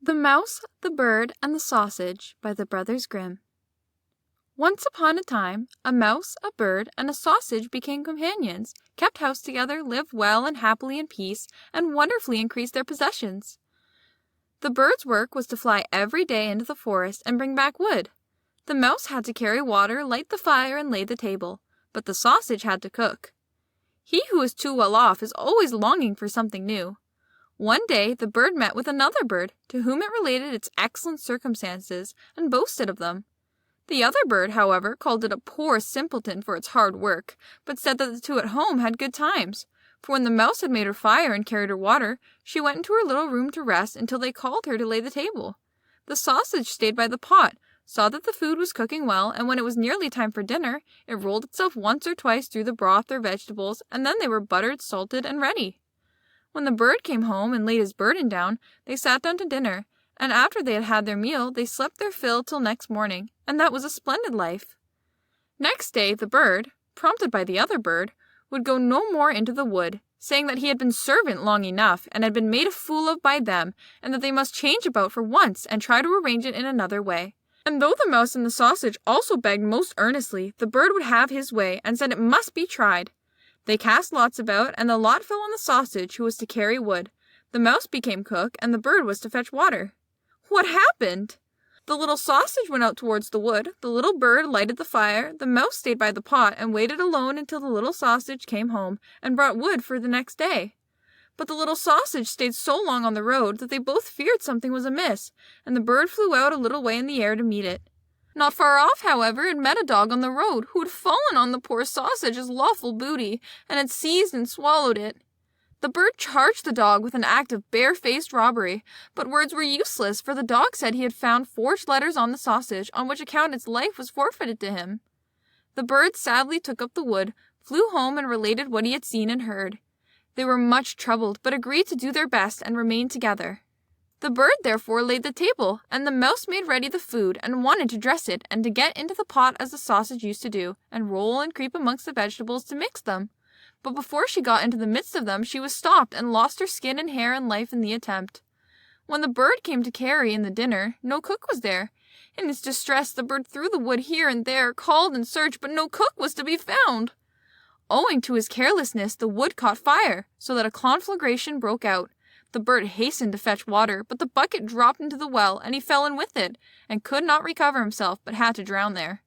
The Mouse, the Bird, and the Sausage by the Brothers Grimm. Once upon a time, a mouse, a bird, and a sausage became companions, kept house together, lived well and happily in peace, and wonderfully increased their possessions. The bird's work was to fly every day into the forest and bring back wood. The mouse had to carry water, light the fire, and lay the table, but the sausage had to cook. He who is too well off is always longing for something new. One day the bird met with another bird, to whom it related its excellent circumstances, and boasted of them. The other bird, however, called it a poor simpleton for its hard work, but said that the two at home had good times, for when the mouse had made her fire and carried her water, she went into her little room to rest until they called her to lay the table. The sausage stayed by the pot, saw that the food was cooking well, and when it was nearly time for dinner, it rolled itself once or twice through the broth or vegetables, and then they were buttered, salted, and ready. When the bird came home and laid his burden down, they sat down to dinner, and after they had had their meal, they slept their fill till next morning, and that was a splendid life. Next day the bird, prompted by the other bird, would go no more into the wood, saying that he had been servant long enough, and had been made a fool of by them, and that they must change about for once, and try to arrange it in another way. And though the mouse and the sausage also begged most earnestly, the bird would have his way, and said it must be tried. They cast lots about, and the lot fell on the sausage, who was to carry wood. The mouse became cook, and the bird was to fetch water. What happened? The little sausage went out towards the wood, the little bird lighted the fire, the mouse stayed by the pot and waited alone until the little sausage came home and brought wood for the next day. But the little sausage stayed so long on the road that they both feared something was amiss, and the bird flew out a little way in the air to meet it. Not far off, however, it met a dog on the road, who had fallen on the poor sausage as lawful booty, and had seized and swallowed it. The bird charged the dog with an act of bare-faced robbery, but words were useless, for the dog said he had found forged letters on the sausage, on which account its life was forfeited to him. The bird sadly took up the wood, flew home, and related what he had seen and heard. They were much troubled, but agreed to do their best and remain together. The bird therefore laid the table, and the mouse made ready the food, and wanted to dress it, and to get into the pot as the sausage used to do, and roll and creep amongst the vegetables to mix them. But before she got into the midst of them, she was stopped, and lost her skin and hair and life in the attempt. When the bird came to carry in the dinner, no cook was there. In its distress, the bird threw the wood here and there, called and searched, but no cook was to be found. Owing to his carelessness, the wood caught fire, so that a conflagration broke out. The bird hastened to fetch water, but the bucket dropped into the well, and he fell in with it, and could not recover himself, but had to drown there.